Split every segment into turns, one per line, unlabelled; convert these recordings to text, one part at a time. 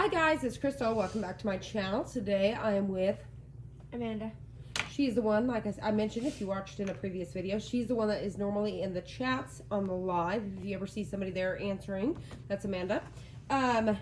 Hi guys, it's Crystal. Welcome back to my channel. Today I am with
Amanda.
She's the one, like I mentioned, if you watched in a previous video, she's the one that is normally in the chats on the live. If you ever see somebody there answering, that's Amanda.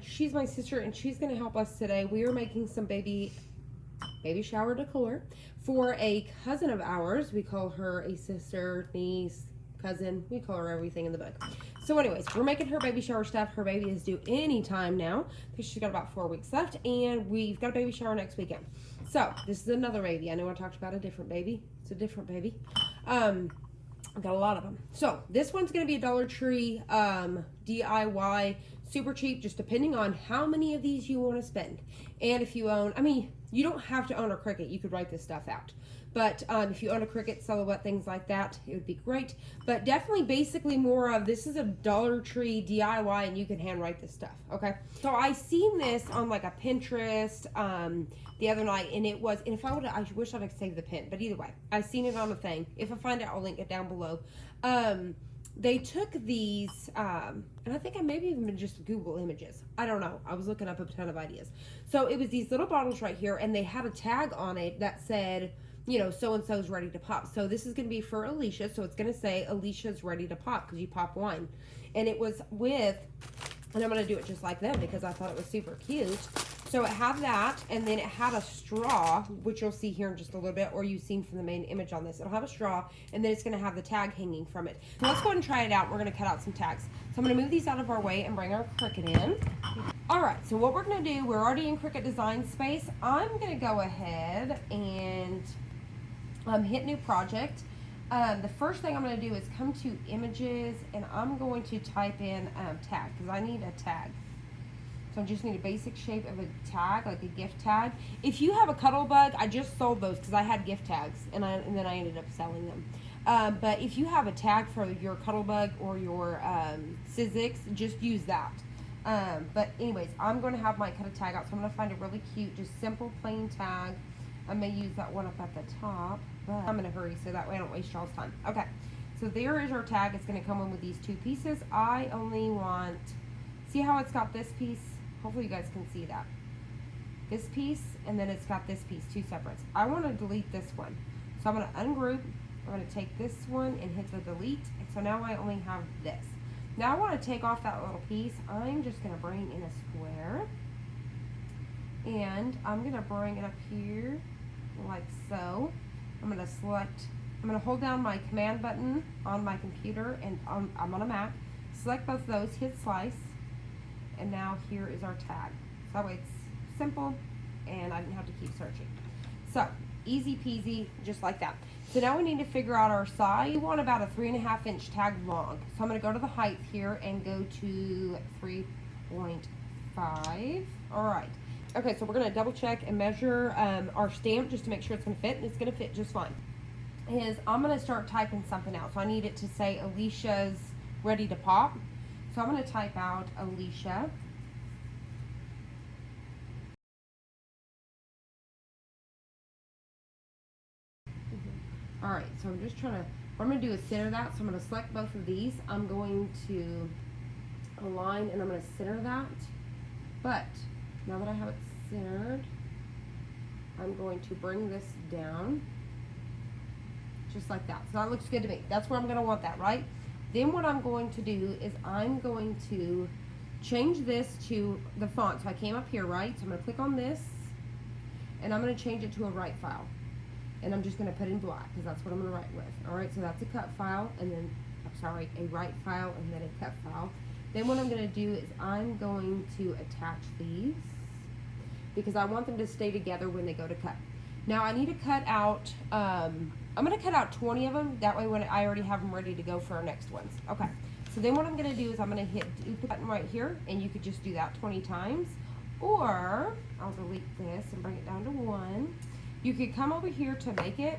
She's my sister and she's going to help us today. We are making some baby shower decor for a cousin of ours. We call her a sister, niece, cousin. We call her everything in the book. So anyways, we're making her baby shower stuff. Her baby is due any time now because she's got about 4 weeks left, and we've got a baby shower next weekend. So this is another baby. I know I talked about a different baby. It's a different baby. I've got a lot of them. So this one's going to be a Dollar Tree DIY, super cheap, just depending on how many of these you want to spend. And if you own, I mean, you don't have to own a Cricut. You could write this stuff out. But if you own a Cricut, silhouette, things like that, it would be great. But definitely basically more of, this is a Dollar Tree DIY and you can handwrite this stuff, okay? So I seen this on like a Pinterest the other night, and it was, and if I would, I wish I'd saved the pin, but either way, I seen it on a thing. If I find it, I'll link it down below. They took these, and I think I maybe even been just Google images. I don't know. I was looking up a ton of ideas. So it was these little bottles right here, and they had a tag on it that said, you know, so-and-so's ready to pop. So this is going to be for Alicia. So it's going to say Alicia's ready to pop because you pop wine. And it was with, and I'm going to do it just like them because I thought it was super cute. So it had that, and then it had a straw, which you'll see here in just a little bit, or you've seen from the main image on this. It'll have a straw, and then it's going to have the tag hanging from it. So let's go ahead and try it out. We're going to cut out some tags. So I'm going to move these out of our way and bring our Cricut in. All right, so what we're going to do, we're already in Cricut Design Space. I'm going to go ahead and hit new project. The first thing I'm going to do is come to images, and I'm going to type in tag because I need a tag. So I just need a basic shape of a tag, like a gift tag. If you have a cuddle bug, I just sold those because I had gift tags, and then I ended up selling them. But if you have a tag for your cuddle bug or your Sizzix, just use that. But anyways, I'm going to have my cut a tag out, so I'm going to find a really cute, just simple plain tag. I may use that one up at the top, but I'm in a hurry so that way I don't waste y'all's time. Okay, so there is our tag. It's going to come in with these two pieces. I only want, see how it's got this piece? Hopefully you guys can see that. This piece, and then it's got this piece, two separates. I want to delete this one. So I'm going to ungroup. I'm going to take this one and hit the delete. And so now I only have this. Now I want to take off that little piece. I'm just going to bring in a square. And I'm going to bring it up here like so. I'm going to select, I'm going to hold down my command button on my computer, and I'm on a Mac. Select both of those, hit slice. And now here is our tag. So that way it's simple and I didn't have to keep searching. So easy peasy, just like that. So now we need to figure out our size. We want about a 3.5 inch tag long. So I'm going to go to the height here and go to 3.5. All right. Okay, so we're going to double check and measure our stamp just to make sure it's going to fit, and it's going to fit just fine. I'm going to start typing something out. So I need it to say Alicia's ready to pop. So I'm going to type out Alicia. All right, so I'm just trying to, what I'm going to do is center that. So I'm going to select both of these. I'm going to align, and I'm going to center that. But now that I have it centered, I'm going to bring this down just like that. So that looks good to me. That's where I'm going to want that, right? Then what I'm going to do is I'm going to change this to the font. So I came up here, right? So I'm going to click on this, and I'm going to change it to a write file. And I'm just going to put in black because that's what I'm going to write with. All right, so that's a cut file, and then, I'm sorry, a write file, and then a cut file. Then what I'm going to do is I'm going to attach these because I want them to stay together when they go to cut. Now I need to cut out, I'm going to cut out 20 of them. That way when I already have them ready to go for our next ones. Okay, so then what I'm going to do is I'm going to hit the button right here, and you could just do that 20 times. Or I'll delete this and bring it down to 1. You could come over here to make it,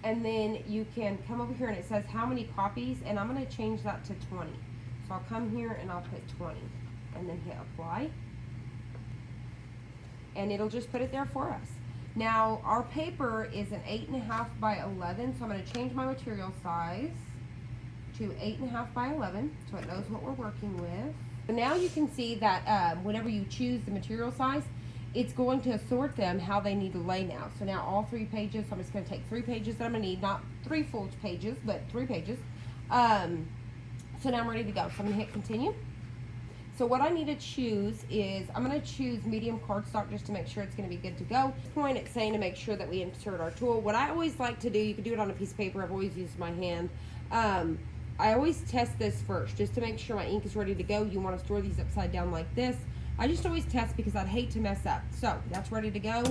and then you can come over here and it says how many copies, and I'm going to change that to 20. So I'll come here and I'll put 20 and then hit apply, and it'll just put it there for us. Now our paper is an 8.5 by 11, so I'm going to change my material size to 8.5 by 11 so it knows what we're working with. So now you can see that whenever you choose the material size, it's going to assort them how they need to lay now. So now all 3 pages, so I'm just going to take 3 pages that I'm going to need, not 3 full pages, but 3 pages. So now I'm ready to go. So I'm going to hit continue. So what I need to choose is, I'm going to choose medium cardstock just to make sure it's going to be good to go. At this point, it's saying to make sure that we insert our tool. What I always like to do, you can do it on a piece of paper, I've always used my hand. I always test this first just to make sure my ink is ready to go. You want to store these upside down like this. I just always test because I'd hate to mess up. So that's ready to go.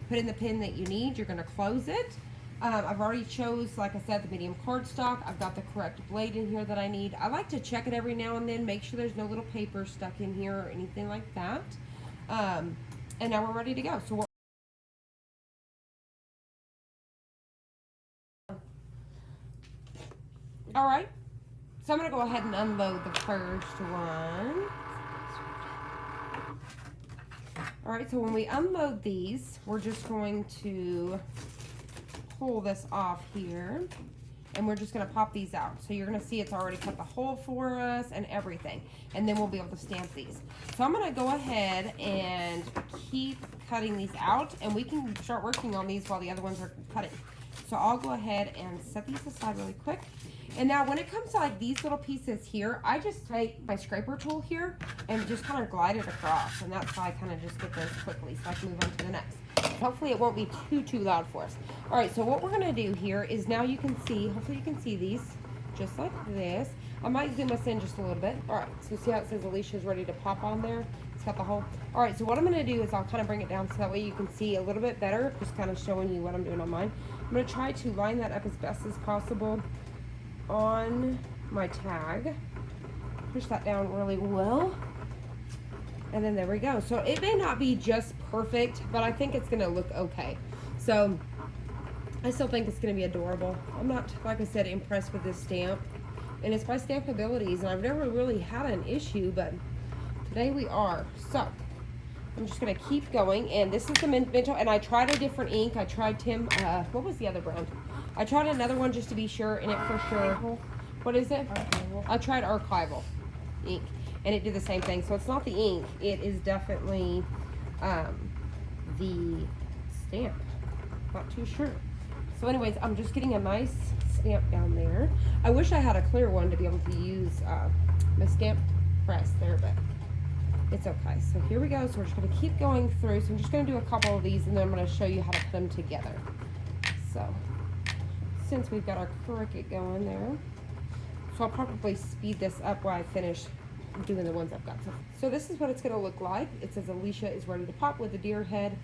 Put in the pin that you need. You're going to close it. I've already chose, like I said, the medium cardstock. I've got the correct blade in here that I need. I like to check it every now and then, make sure there's no little paper stuck in here or anything like that. And now we're ready to go. So all right. So I'm going to go ahead and unload the first one. All right, so when we unload these, we're just going to pull this off here, and we're just going to pop these out. So you're going to see it's already cut the hole for us and everything, and then we'll be able to stamp these. So I'm going to go ahead and keep cutting these out, and we can start working on these while the other ones are cutting. So I'll go ahead and set these aside really quick. And now when it comes to like these little pieces here, I just take my scraper tool here and just kind of glide it across. And that's how I kind of just get those quickly so I can move on to the next. Hopefully it won't be too loud for us. All right, so what we're gonna do here is now you can see, hopefully you can see these just like this. I might zoom us in just a little bit. All right, so see how it says Alicia's ready to pop on there? It's got the hole. All right, so what I'm gonna do is I'll kind of bring it down so that way you can see a little bit better, just kind of showing you what I'm doing on mine. I'm gonna try to line that up as best as possible on my tag. Push that down really well. And then there we go. So it may not be just perfect, but I think it's gonna look okay. So I still think it's gonna be adorable. I'm not, like I said, impressed with this stamp. And it's by Stampabilities, and I've never really had an issue, but today we are. So I'm just gonna keep going, and this is the Mental, and I tried a different ink. I tried what was the other brand? I tried another one just to be sure, and it for sure, what is it? Archival. I tried Archival ink, and it did the same thing. So it's not the ink, it is definitely the stamp. Not too sure. So anyways, I'm just getting a nice stamp down there. I wish I had a clear one to be able to use my stamp press there, but it's okay. So here we go. So we're just going to keep going through. So I'm just going to do a couple of these, and then I'm going to show you how to put them together. So since we've got our Cricut going there, so I'll probably speed this up while I finish doing the ones I've got. So this is what it's going to look like. It says Alicia is ready to pop with a deer head.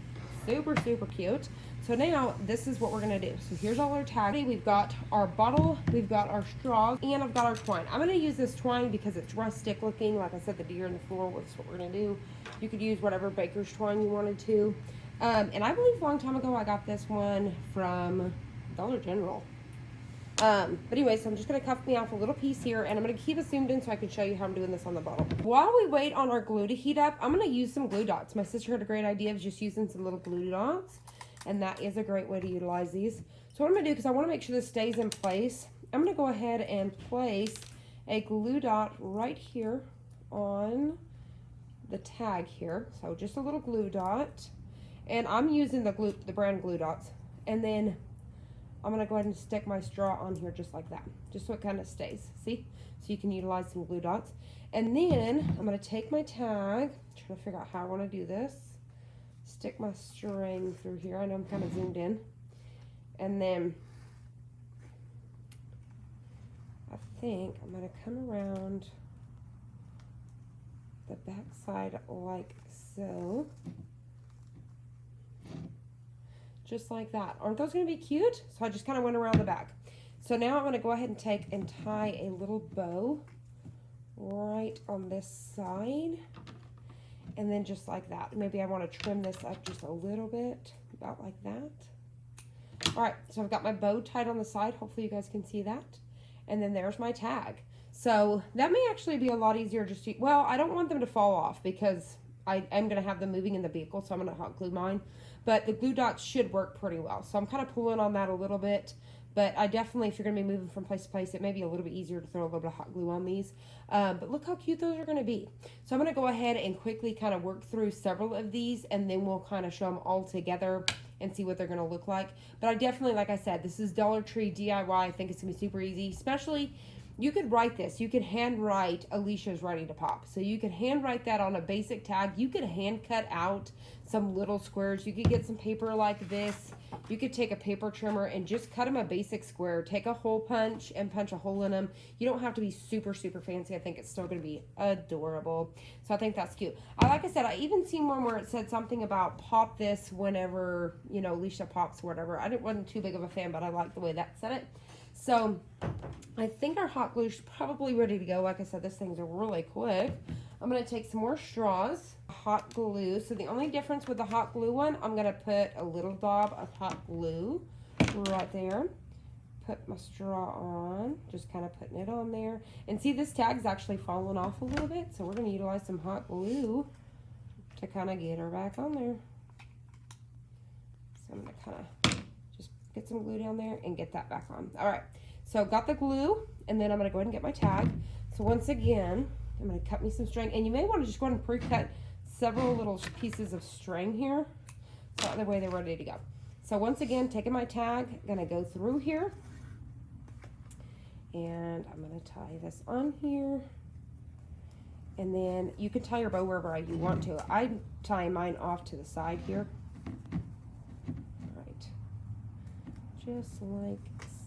Super cute. So now this is what we're going to do. So here's all our tagging. We've got our bottle, we've got our straw, and I've got our twine. I'm going to use this twine because it's rustic looking. Like I said, the deer in the floor, that's what we're going to do. You could use whatever baker's twine you wanted to. And I believe a long time ago I got this one from Dollar General. But anyway, so I'm just going to cuff me off a little piece here, and I'm going to keep it zoomed in so I can show you how I'm doing this on the bottle. While we wait on our glue to heat up, I'm going to use some glue dots. My sister had a great idea of just using some little glue dots, and that is a great way to utilize these. So what I'm going to do, because I want to make sure this stays in place, I'm going to go ahead and place a glue dot right here on the tag here. So just a little glue dot, and I'm using the brand glue dots, and then I'm going to go ahead and stick my straw on here just like that, just so it kind of stays, see? So you can utilize some glue dots. And then I'm going to take my tag, trying to figure out how I want to do this, stick my string through here. I know I'm kind of zoomed in. And then I think I'm going to come around the back side like so. Just like that. Aren't those going to be cute? So I just kind of went around the back. So now I'm going to go ahead and take and tie a little bow right on this side. And then just like that. Maybe I want to trim this up just a little bit, about like that. All right, so I've got my bow tied on the side. Hopefully you guys can see that. And then there's my tag. So that may actually be a lot easier just to, well, I don't want them to fall off because I am going to have them moving in the vehicle, so I'm going to hot glue mine. But the glue dots should work pretty well. So I'm kind of pulling on that a little bit. But I definitely, if you're going to be moving from place to place, it may be a little bit easier to throw a little bit of hot glue on these. But look how cute those are going to be. So I'm going to go ahead and quickly kind of work through several of these, and then we'll kind of show them all together and see what they're going to look like. But I definitely, like I said, this is Dollar Tree DIY. I think it's going to be super easy, especially you could write this. You could hand write Alicia's Ready to Pop. So you could hand write that on a basic tag. You could hand cut out some little squares. You could get some paper like this. You could take a paper trimmer and just cut them a basic square. Take a hole punch and punch a hole in them. You don't have to be super, super fancy. I think it's still going to be adorable. So I think that's cute. Like I said, I even seen one where it said something about pop this whenever, you know, Alicia pops or whatever. I wasn't too big of a fan, but I like the way that said it. So I think our hot glue is probably ready to go. Like I said, this thing's really quick. I'm going to take some more straws, hot glue. So the only difference with the hot glue one, I'm going to put a little dab of hot glue right there. Put my straw on, just kind of putting it on there. And see, this tag's actually falling off a little bit. So we're going to utilize some hot glue to kind of get her back on there. So I'm going to kind of just get some glue down there and get that back on. All right, so got the glue, and then I'm going to go ahead and get my tag. So once again, I'm going to cut me some string, and you may want to just go ahead and pre-cut several little pieces of string here, so that way they're ready to go. So once again, taking my tag, I'm going to go through here, and I'm going to tie this on here, and then you can tie your bow wherever you want to. I tie mine off to the side here. All right, just like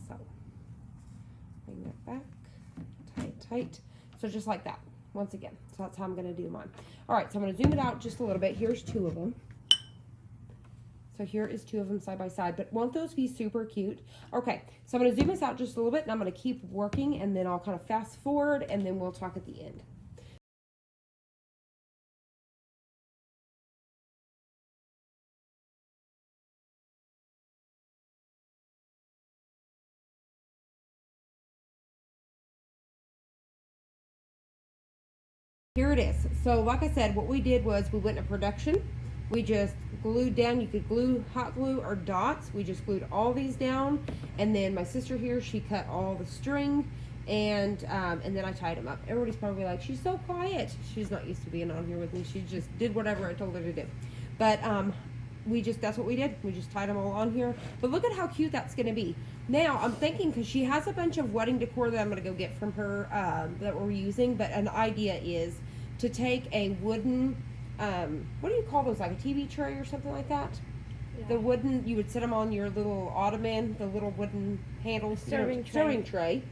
so. Bring that back, tie it tight. So just like that. Once again, so that's how I'm going to do mine. All right, so I'm going to zoom it out just a little bit. Here's two of them. So here is two of them side by side, but won't those be super cute? Okay, so I'm going to zoom this out just a little bit, and I'm going to keep working, and then I'll kind of fast forward, and then we'll talk at the end. Here it is. So like I said, what we did was we went to production. We just glued down. You could glue hot glue or dots. We just glued all these down, and then my sister here, she cut all the string, and then I tied them up. Everybody's probably like, she's so quiet. She's not used to being on here with me. She just did whatever I told her to do. But that's what we did. We just tied them all on here. But look at how cute that's going to be. Now, I'm thinking, because she has a bunch of wedding decor that I'm going to go get from her that we're using, but an idea is to take a wooden, what do you call those, like a TV tray or something like that? Yeah. The wooden, you would set them on your little ottoman, the little wooden handle serving tray.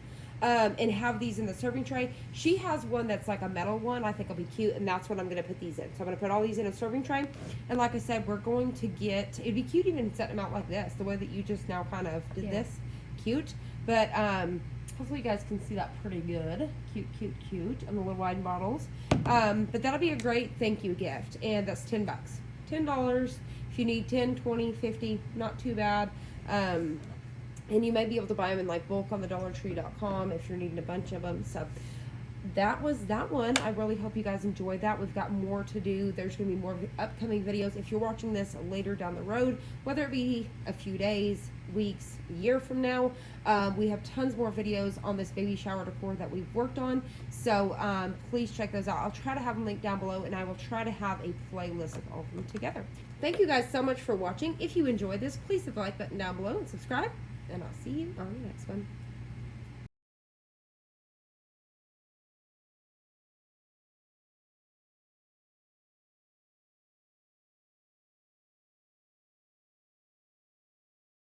And have these in the serving tray. She has one that's like a metal one. I think it'll be cute, and that's what I'm going to put these in. So I'm going to put all these in a serving tray. And like I said, we're going to get, it'd be cute even setting them out like this, the way that you just now kind of did this. Cute. But hopefully you guys can see that pretty good. Cute, cute, cute. And the little wine bottles. But that'll be a great thank you gift. And that's $10. $10. If you need 10, 20, 50, not too bad. And you may be able to buy them in like bulk on the DollarTree.com if you're needing a bunch of them. So that was that one. I really hope you guys enjoyed that. We've got more to do. There's going to be more upcoming videos. If you're watching this later down the road, whether it be a few days, weeks, a year from now, we have tons more videos on this baby shower decor that we've worked on. So please check those out. I'll try to have them linked down below, and I will try to have a playlist of all of them together. Thank you guys so much for watching. If you enjoyed this, please hit the like button down below and subscribe. And I'll see you on the next one.